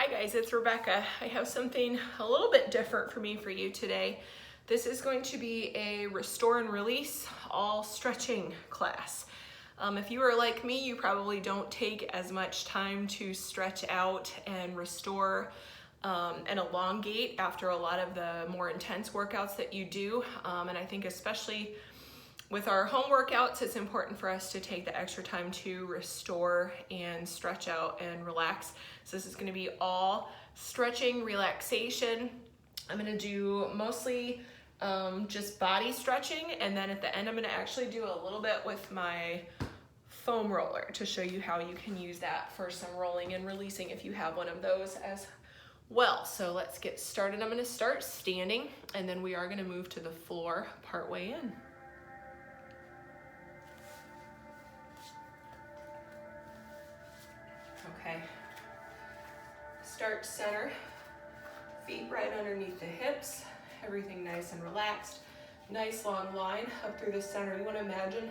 Hi guys, it's Rebecca. I have something a little bit different for you today. This is going to be a restore and release all stretching class. If you are like me, you probably don't take as much time to stretch out and restore and elongate after a lot of the more intense workouts that you do. And I think especially with our home workouts, it's important for us to take the extra time to restore and stretch out and relax. So this is going to be all stretching, relaxation. I'm going to do mostly just body stretching, and then at the end I'm going to actually do a little bit with my foam roller to show you how you can use that for some rolling and releasing if you have one of those as well. So let's get started. I'm going to start standing, and then we are going to move to the floor partway in. Okay, start center, feet right underneath the hips, everything nice and relaxed. Nice long line up through the center. You want to imagine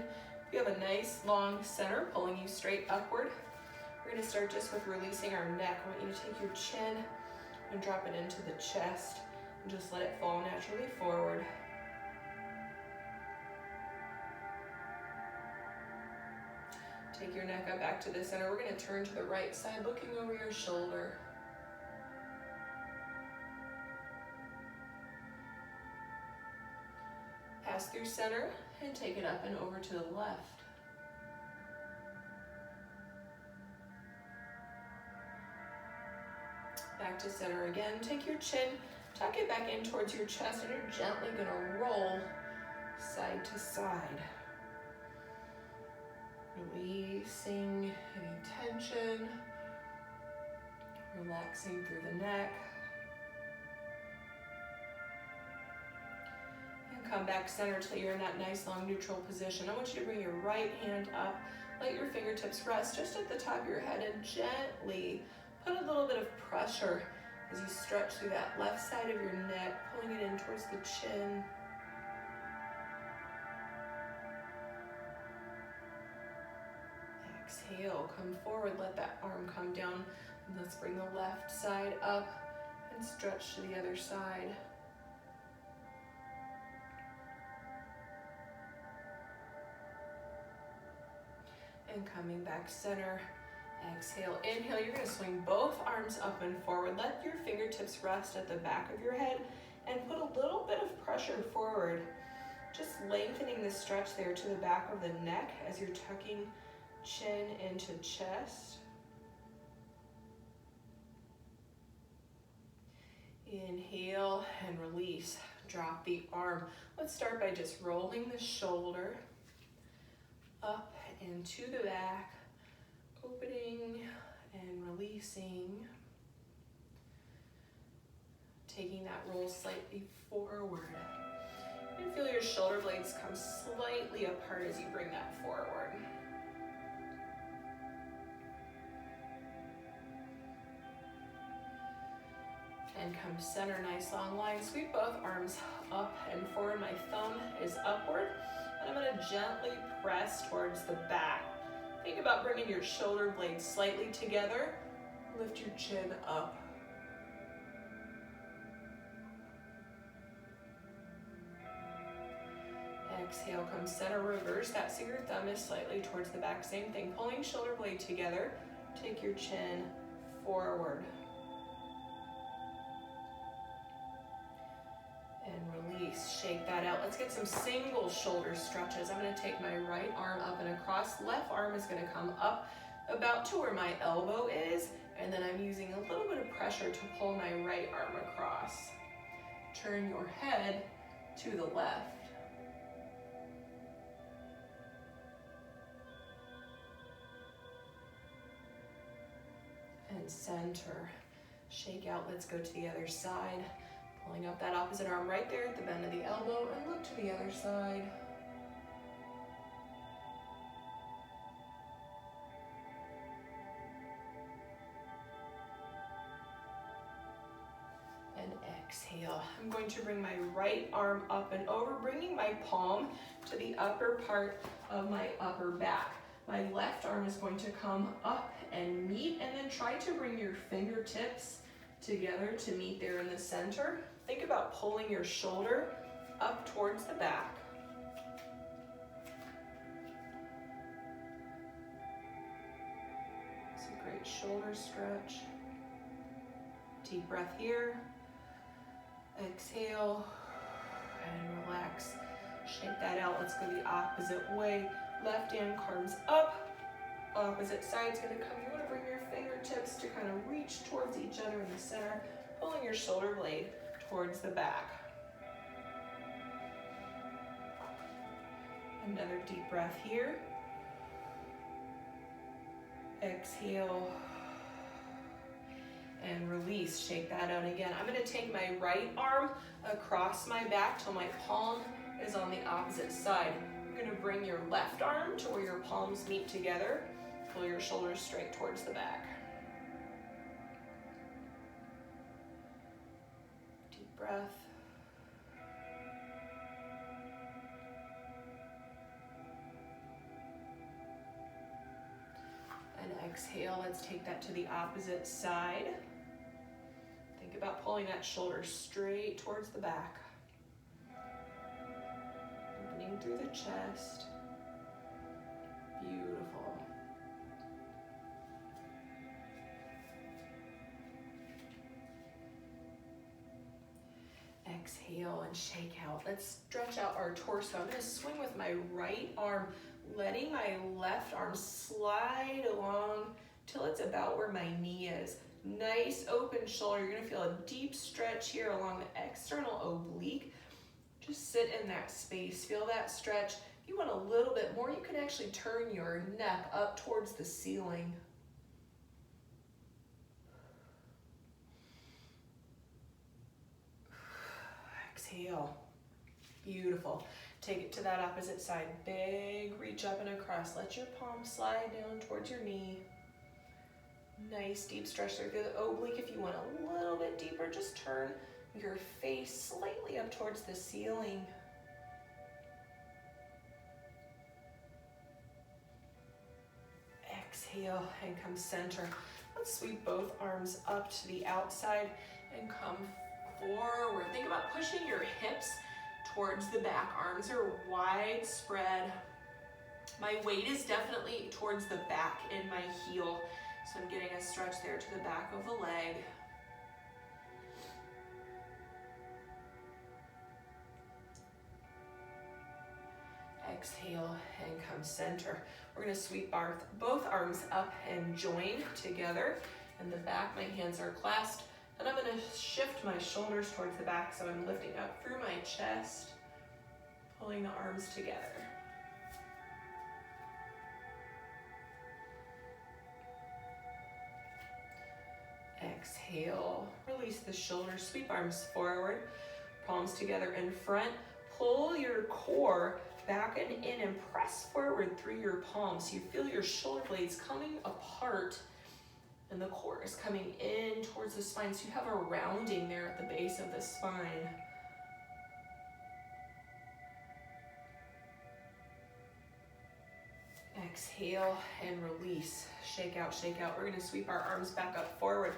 you have a nice long center pulling you straight upward. We're going to start just with releasing our neck. I want you to take your chin and drop it into the chest and just let it fall naturally forward. Take your neck up back to the center. We're going to turn to the right side, looking over your shoulder. Pass through center and take it up and over to the left. Back to center again. Take your chin, tuck it back in towards your chest, and you're gently going to roll side to side. Releasing any tension, relaxing through the neck. And come back center till you're in that nice long neutral position. I want you to bring your right hand up, let your fingertips rest just at the top of your head, and gently put a little bit of pressure as you stretch through that left side of your neck, pulling it in towards the chin. Exhale, come forward, let that arm come down. And let's bring the left side up and stretch to the other side. And coming back center, exhale, inhale. You're going to swing both arms up and forward. Let your fingertips rest at the back of your head and put a little bit of pressure forward. Just lengthening the stretch there to the back of the neck as you're tucking chin into chest. Inhale and release. Drop the arm. Let's start by just rolling the shoulder up and to the back, opening and releasing. Taking that roll slightly forward. And feel your shoulder blades come slightly apart as you bring that forward. And come center, nice long line. Sweep both arms up and forward. My thumb is upward, and I'm going to gently press towards the back. Think about bringing your shoulder blades slightly together. Lift your chin up. Exhale, come center, reverse that so your thumb is slightly towards the back. Same thing, pulling shoulder blade together. Take your chin forward. And release, shake that out. Let's get some single shoulder stretches. I'm going to take my right arm up and across. Left arm is going to come up about to where my elbow is, and then I'm using a little bit of pressure to pull my right arm across. Turn your head to the left. And center. Shake out, let's go to the other side. Pulling up that opposite arm right there at the bend of the elbow, and look to the other side. And exhale. I'm going to bring my right arm up and over, bringing my palm to the upper part of my upper back. My left arm is going to come up and meet, and then try to bring your fingertips together to meet there in the center. Think about pulling your shoulder up towards the back. It's a great shoulder stretch. Deep breath here. Exhale and relax. Shake that out. Let's go the opposite way. Left hand comes up. Opposite side's gonna come. You wanna bring your fingertips to kind of reach towards each other in the center, pulling your shoulder blade towards the back. Another deep breath here. Exhale and release. Shake that out again. I'm gonna take my right arm across my back till my palm is on the opposite side. You're gonna bring your left arm to where your palms meet together. Pull your shoulders straight towards the back. Deep breath. And exhale, let's take that to the opposite side. Think about pulling that shoulder straight towards the back. Opening through the chest. Beautiful. Exhale and shake out. Let's stretch out our torso. I'm going to swing with my right arm, letting my left arm slide along till it's about where my knee is. Nice open shoulder. You're going to feel a deep stretch here along the external oblique. Just sit in that space. Feel that stretch. If you want a little bit more, you can actually turn your neck up towards the ceiling. Exhale. Beautiful. Take it to that opposite side. Big reach up and across. Let your palm slide down towards your knee. Nice deep stretch there through the oblique. If you want a little bit deeper, just turn your face slightly up towards the ceiling. Exhale and come center. Let's sweep both arms up to the outside and come forward. Think about pushing your hips towards the back. Arms are wide spread. My weight is definitely towards the back in my heel. So I'm getting a stretch there to the back of the leg. Exhale and come center. We're going to sweep both arms up and join together. In the back, my hands are clasped. And I'm going to shift my shoulders towards the back so I'm lifting up through my chest, pulling the arms together. Exhale, release the shoulders, sweep arms forward, palms together in front. Pull your core back and in and press forward through your palms. You feel your shoulder blades coming apart and the core is coming in towards the spine. So you have a rounding there at the base of the spine. Exhale and release. Shake out, shake out. We're going to sweep our arms back up forward.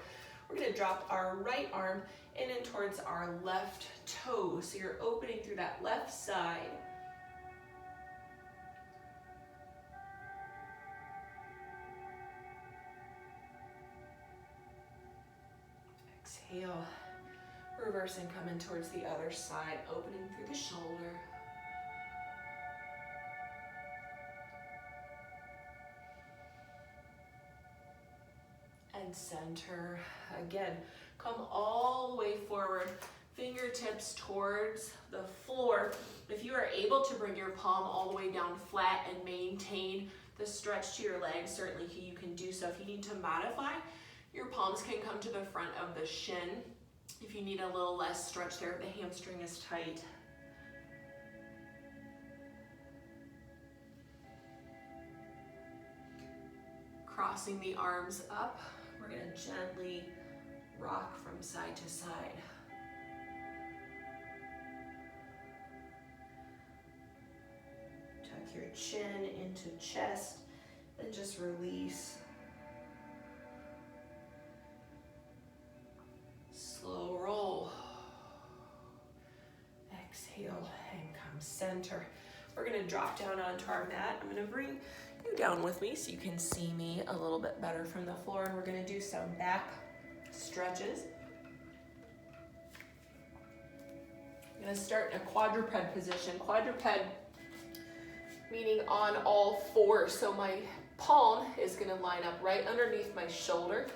We're going to drop our right arm in and towards our left toe. So you're opening through that left side. Exhale. Reverse and come in towards the other side, opening through the shoulder. And center. Again, come all the way forward, fingertips towards the floor. If you are able to bring your palm all the way down flat and maintain the stretch to your legs, certainly you can do so. If you need to modify, your palms can come to the front of the shin. If you need a little less stretch there, the hamstring is tight. Crossing the arms up. We're going to gently rock from side to side. Tuck your chin into chest and just release. Slow roll. Exhale and come center. We're gonna drop down onto our mat. I'm gonna bring you down with me so you can see me a little bit better from the floor, and we're gonna do some back stretches. I'm gonna start in a quadruped position. Quadruped meaning on all fours. So my palm is gonna line up right underneath my shoulder.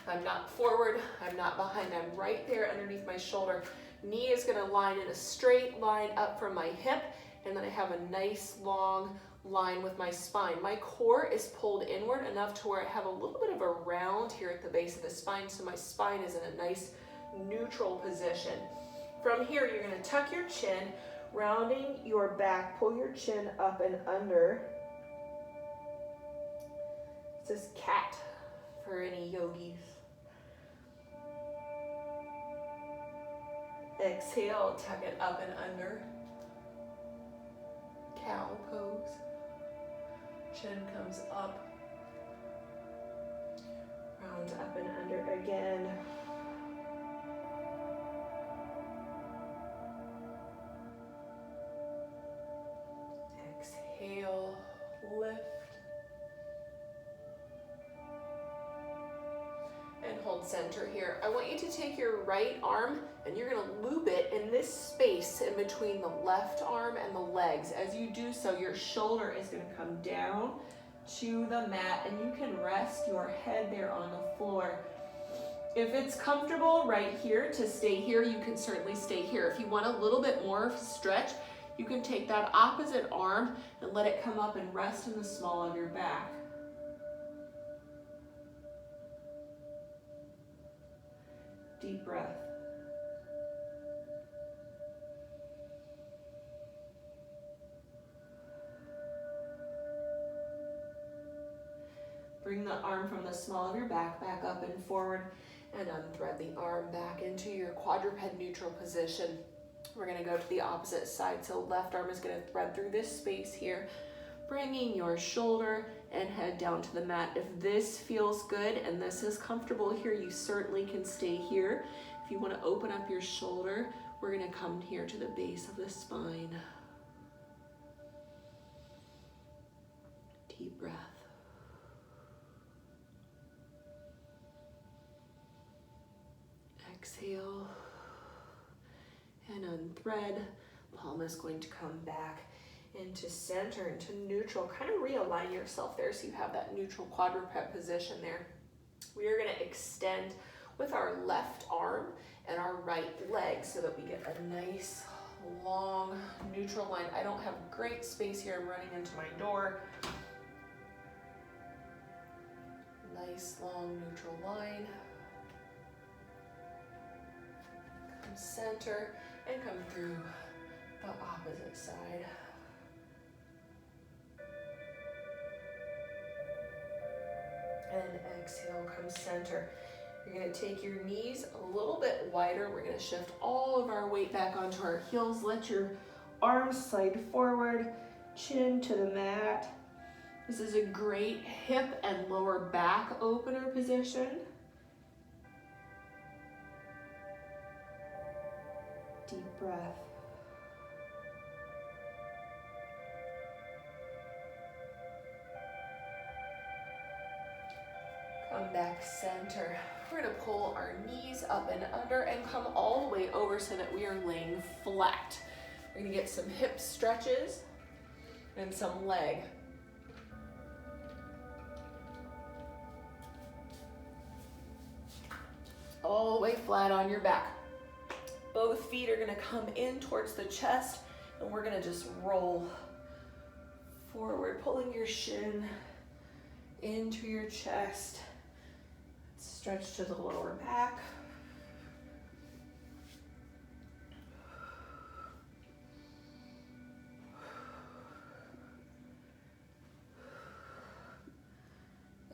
I'm not forward, I'm not behind, I'm right there underneath my shoulder. Knee is gonna line in a straight line up from my hip, and then I have a nice long line with my spine. My core is pulled inward enough to where I have a little bit of a round here at the base of the spine, so my spine is in a nice neutral position. From here, you're gonna tuck your chin, rounding your back, pull your chin up and under. This is cat for any yogis. Exhale, tuck it up and under. Cow pose. Chin comes up. Round up and under again. Exhale, lift. And hold center here. I want you to take your right arm and you're gonna loop it in this space in between the left arm and the legs. As you do so, your shoulder is gonna come down to the mat, and you can rest your head there on the floor. If it's comfortable right here to stay here, you can certainly stay here. If you want a little bit more stretch, you can take that opposite arm and let it come up and rest in the small of your back. Deep breath. Bring the arm from the small of your back back up and forward, and unthread the arm back into your quadruped neutral position. We're gonna go to the opposite side. So left arm is gonna thread through this space here, bringing your shoulder and head down to the mat. If this feels good and this is comfortable here, you certainly can stay here. If you wanna open up your shoulder, we're gonna come here to the base of the spine. Deep breath. Exhale and unthread. Palm is going to come back into center, into neutral. Kind of realign yourself there so you have that neutral quadruped position there. We are going to extend with our left arm and our right leg so that we get a nice long neutral line. I don't have great space here. I'm running into my door. Nice long neutral line. Come center and come through the opposite side. And exhale, come center. You're gonna take your knees a little bit wider. We're gonna shift all of our weight back onto our heels. Let your arms slide forward, chin to the mat. This is a great hip and lower back opener position. Deep breath. Come back center. We're gonna pull our knees up and under and come all the way over so that we are laying flat. We're gonna get some hip stretches and some leg. All the way flat on your back. Both feet are gonna come in towards the chest, and we're gonna just roll forward, pulling your shin into your chest. Stretch to the lower back.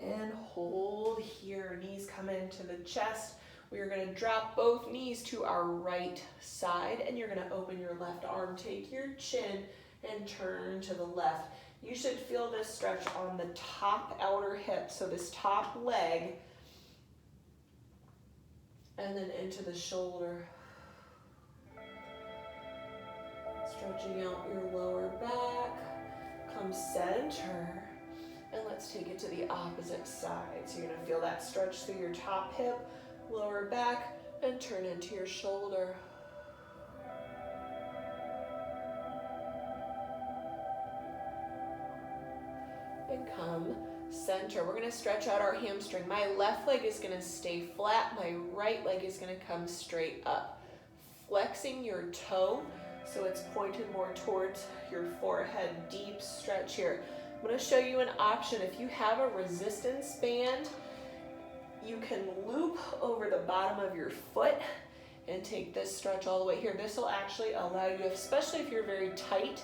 And hold here, knees come into the chest. We are gonna drop both knees to our right side, and you're gonna open your left arm, take your chin and turn to the left. You should feel this stretch on the top outer hip, so this top leg, and then into the shoulder. Stretching out your lower back, come center, and let's take it to the opposite side. So you're gonna feel that stretch through your top hip, lower back, and turn into your shoulder. And come center. We're gonna stretch out our hamstring. My left leg is gonna stay flat. My right leg is gonna come straight up. Flexing your toe so it's pointed more towards your forehead. Deep stretch here. I'm gonna show you an option. If you have a resistance band, you can loop over the bottom of your foot and take this stretch all the way here. This will actually allow you, especially if you're very tight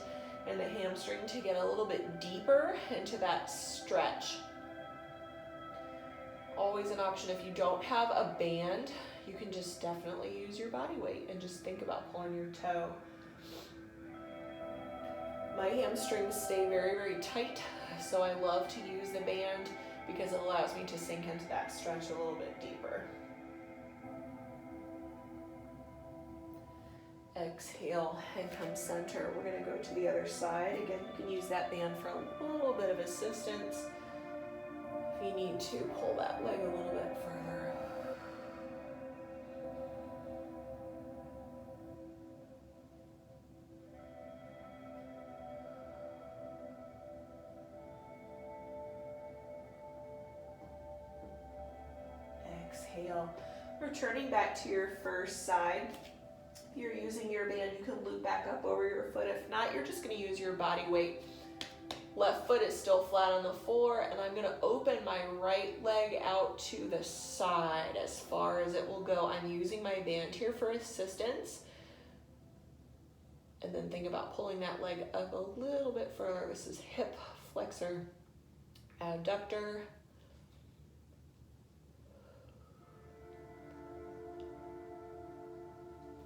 in the hamstring, to get a little bit deeper into that stretch. Always an option. If you don't have a band, you can just definitely use your body weight and just think about pulling your toe. My hamstrings stay very, very tight, so I love to use the band because it allows me to sink into that stretch a little bit deeper. Exhale and come center. We're going to go to the other side. Again, you can use that band for a little bit of assistance if you need to pull that leg a little bit further. Exhale. Returning back to your first side. If you're using your band, you can loop back up over your foot. If not, you're just going to use your body weight. Left foot is still flat on the floor, and I'm going to open my right leg out to the side as far as it will go. I'm using my band here for assistance. And then think about pulling that leg up a little bit further. This is hip flexor, abductor.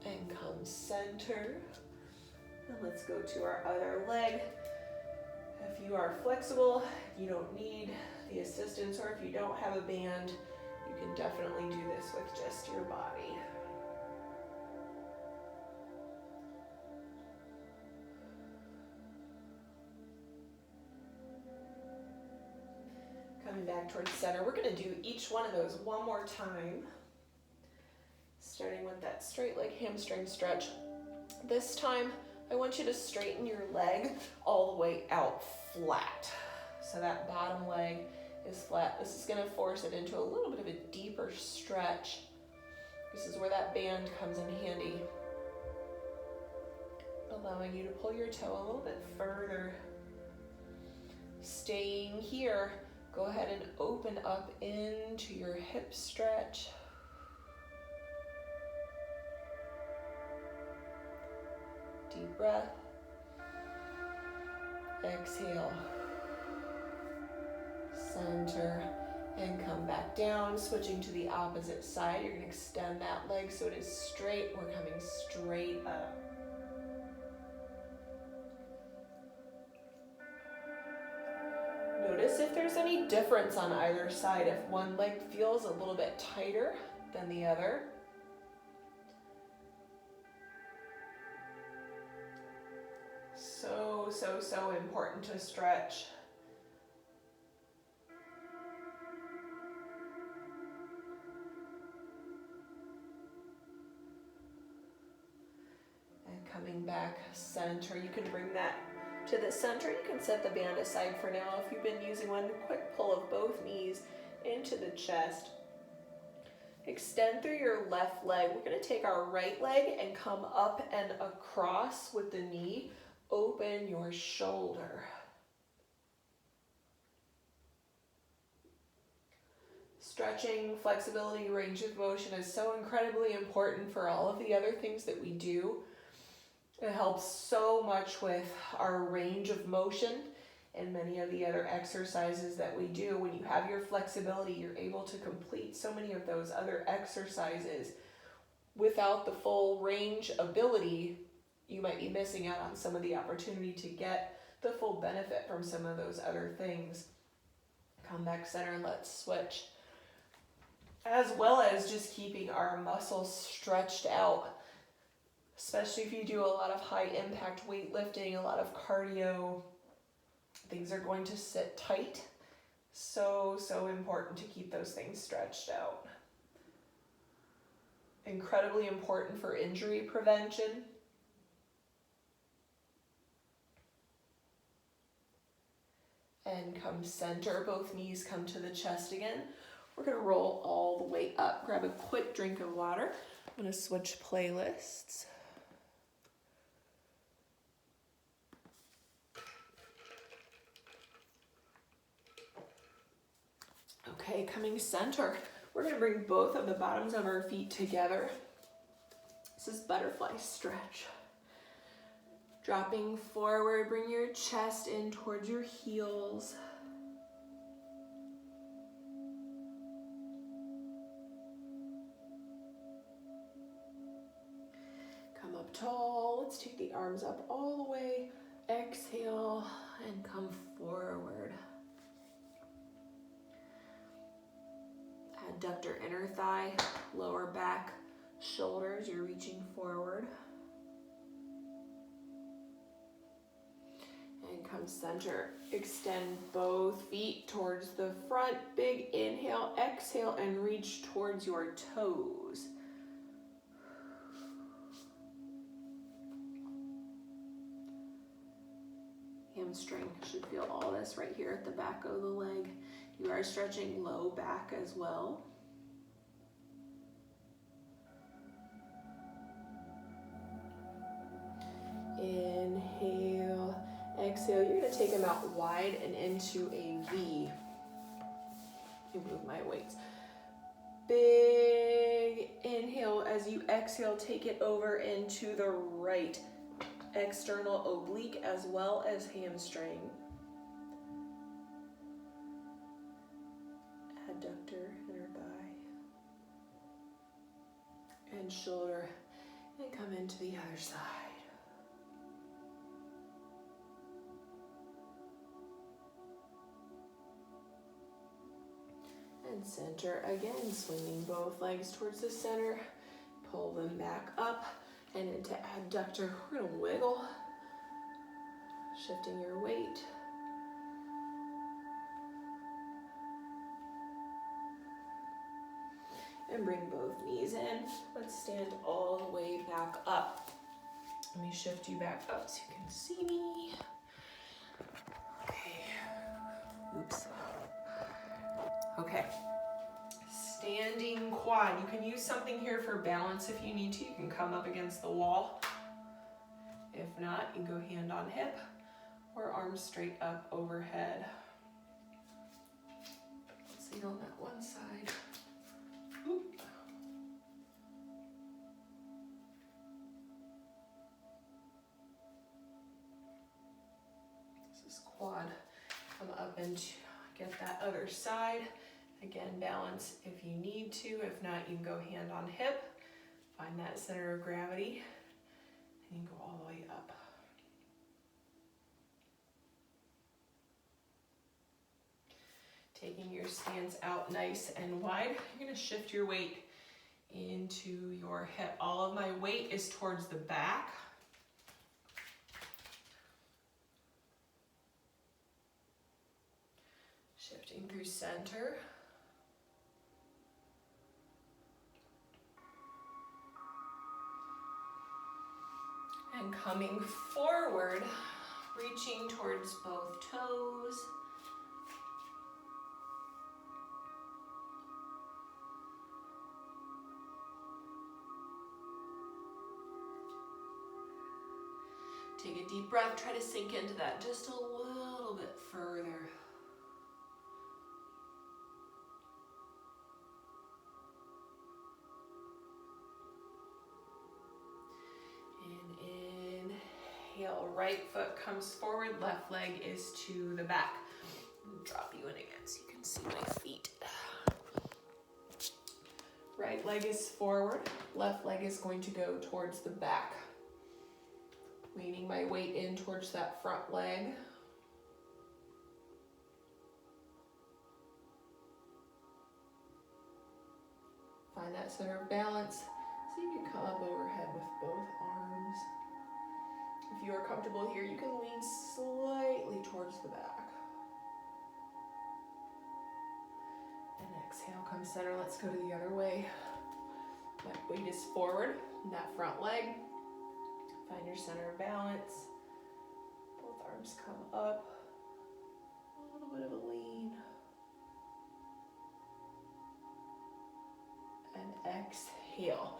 And come center. And let's go to our other leg. If you are flexible, you don't need the assistance, or if you don't have a band, you can definitely do this with just your body. Coming back towards center, we're going to do each one of those one more time. Starting with that straight leg hamstring stretch. This time, I want you to straighten your leg all the way out flat. So that bottom leg is flat. This is going to force it into a little bit of a deeper stretch. This is where that band comes in handy, allowing you to pull your toe a little bit further. Staying here, go ahead and open up into your hip stretch. Deep breath. Exhale. Center. And come back down. Switching to the opposite side. You're going to extend that leg so it is straight. We're coming straight up. Notice if there's any difference on either side. If one leg feels a little bit tighter than the other. So important to stretch. And coming back center, you can bring that to the center. You can set the band aside for now. If you've been using one, quick pull of both knees into the chest. Extend through your left leg. We're going to take our right leg and come up and across with the knee. Open your shoulder. Stretching, flexibility, range of motion is so incredibly important for all of the other things that we do. It helps so much with our range of motion and many of the other exercises that we do. When you have your flexibility, you're able to complete so many of those other exercises. Without the full range ability, you might be missing out on some of the opportunity to get the full benefit from some of those other things. Come back center and let's switch. As well as just keeping our muscles stretched out, especially if you do a lot of high impact weightlifting, a lot of cardio, things are going to sit tight. So important to keep those things stretched out. Incredibly important for injury prevention. And come center, both knees come to the chest again. We're gonna roll all the way up. Grab a quick drink of water. I'm gonna switch playlists. Okay, coming center. We're gonna bring both of the bottoms of our feet together. This is butterfly stretch. Dropping forward, bring your chest in towards your heels. Come up tall. Let's take the arms up all the way. Exhale and come forward. Adductor inner thigh, lower back, shoulders. You're reaching forward. And come center. Extend both feet towards the front. Big inhale, exhale, and reach towards your toes. Hamstring should feel all this right here at the back of the leg. You are stretching low back as well. Inhale, exhale. You're going to take them out wide and into a V. You move my weights. Big inhale. As you exhale, take it over into the right external oblique as well as hamstring. Adductor, inner thigh, and shoulder, and come into the other side. And center again, swinging both legs towards the center, pull them back up and into adductor. We're gonna wiggle, shifting your weight. And bring both knees in. Let's stand all the way back up. Let me shift you back up so you can see me. Okay. Oops. Okay. Standing quad. You can use something here for balance if you need to. You can come up against the wall. If not, you can go hand on hip or arms straight up overhead. Let's see on that one side. Oop. This is quad. Come up and get that other side. Again, balance if you need to. If not, you can go hand on hip. Find that center of gravity. And you can go all the way up. Taking your stance out nice and wide. You're gonna shift your weight into your hip. All of my weight is towards the back. Shifting through center. And coming forward, reaching towards both toes. Take a deep breath, try to sink into that just a little bit further. And inhale, right foot comes forward, left leg is to the back. Drop you in again so you can see my feet. Right leg is forward, left leg is going to go towards the back. Leaning my weight in towards that front leg. Find that center of balance. See if you can come up overhead with both arms. If you are comfortable here, you can lean slightly towards the back. And exhale, come center. Let's go to the other way. That weight is forward in that front leg. Find your center of balance. Both arms come up. A little bit of a lean. And exhale.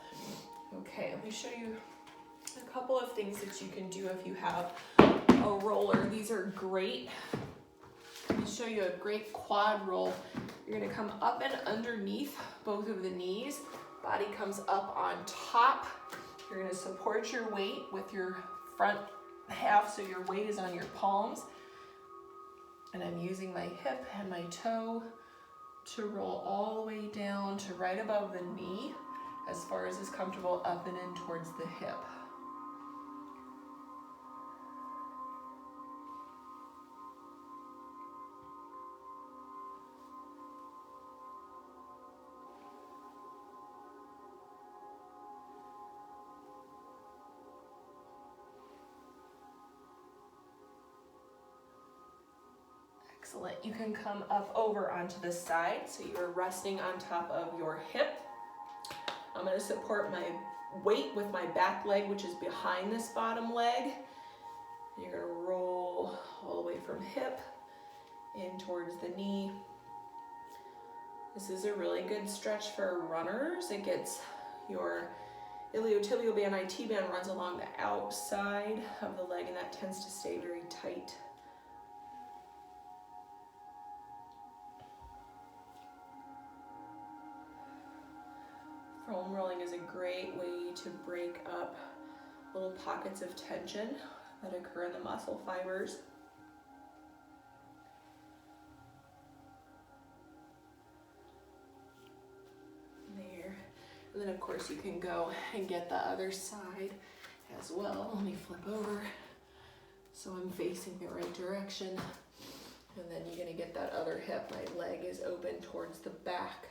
Okay, let me show you a couple of things that you can do if you have a roller. These are great. Let me show you a great quad roll. You're gonna come up and underneath both of the knees. Body comes up on top. You're gonna support your weight with your front half so your weight is on your palms. And I'm using my hip and my toe to roll all the way down to right above the knee, as far as is comfortable, up and in towards the hip. Excellent. You can come up over onto the side, so you're resting on top of your hip. I'm going to support my weight with my back leg, which is behind this bottom leg. You're going to roll all the way from hip in towards the knee. This is a really good stretch for runners. It gets your iliotibial band, IT band runs along the outside of the leg, and that tends to stay very tight. Foam rolling is a great way to break up little pockets of tension that occur in the muscle fibers. There. And then of course you can go and get the other side as well. Let me flip over so I'm facing the right direction. And then you're gonna get that other hip. My leg is open towards the back.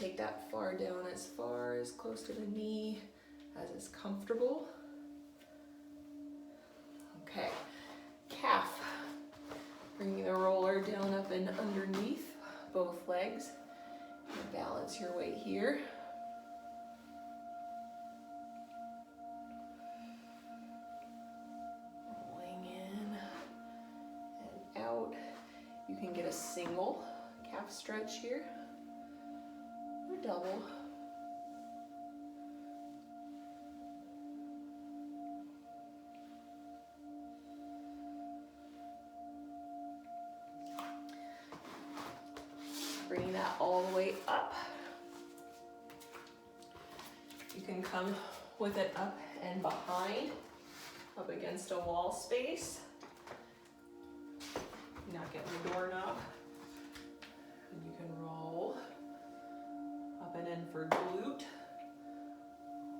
Take that far down, as far as close to the knee as is comfortable. Okay, calf. Bringing the roller down, up and underneath both legs. And balance your weight here. Rolling in and out. You can get a single calf stretch here. Double. Bring that all the way up. You can come with it up and behind, up against a wall space. Not getting the doorknob. And you can roll up and in for glute,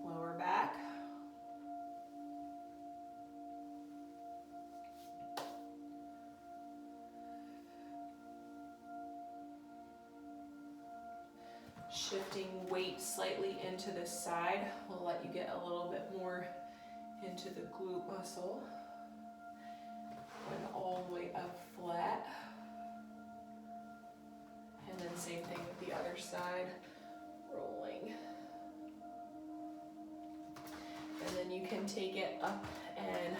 lower back. Shifting weight slightly into the side will let you get a little bit more into the glute muscle. Going all the way up flat. And then same thing with the other side. Rolling. And then you can take it up and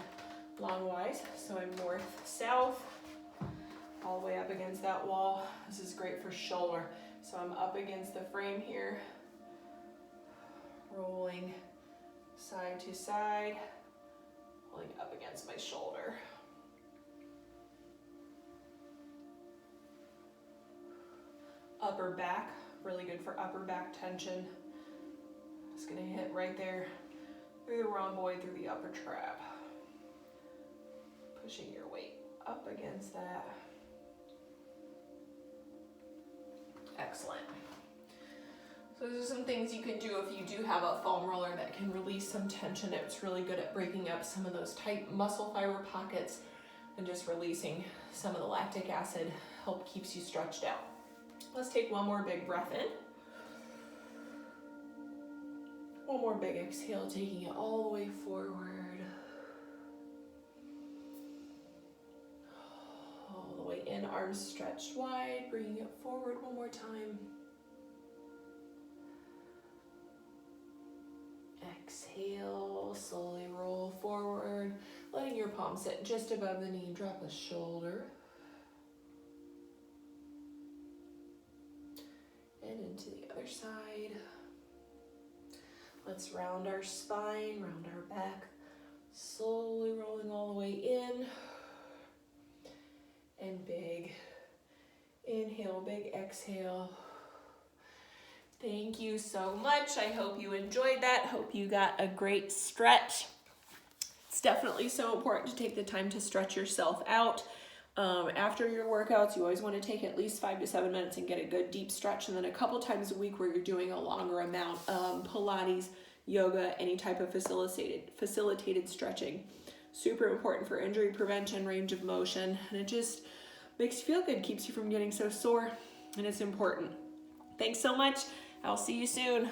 longwise. So I'm north-south, all the way up against that wall. This is great for shoulder. So I'm up against the frame here, rolling side to side, pulling up against my shoulder. Upper back, really good for upper back tension. It's gonna hit right there. through the rhomboid, through the upper trap. Pushing your weight up against that. Excellent. So those are some things you can do if you do have a foam roller that can release some tension. It's really good at breaking up some of those tight muscle fiber pockets and just releasing some of the lactic acid. Help keeps you stretched out. Let's take one more big breath in. One more big exhale, taking it all the way forward. All the way in, arms stretched wide, bringing it forward one more time. Exhale, slowly roll forward, letting your palm sit just above the knee, drop a shoulder. And into the other side. Let's round our spine, round our back, slowly rolling all the way in. And big inhale, big exhale. Thank you so much. I hope you enjoyed that. Hope you got a great stretch. It's definitely so important to take the time to stretch yourself out. After your workouts, you always want to take at least 5 to 7 minutes and get a good deep stretch. And then a couple times a week where you're doing a longer amount, Pilates, yoga, any type of facilitated stretching. Super important for injury prevention, range of motion, and it just makes you feel good, keeps you from getting so sore, and it's important. Thanks so much. I'll see you soon.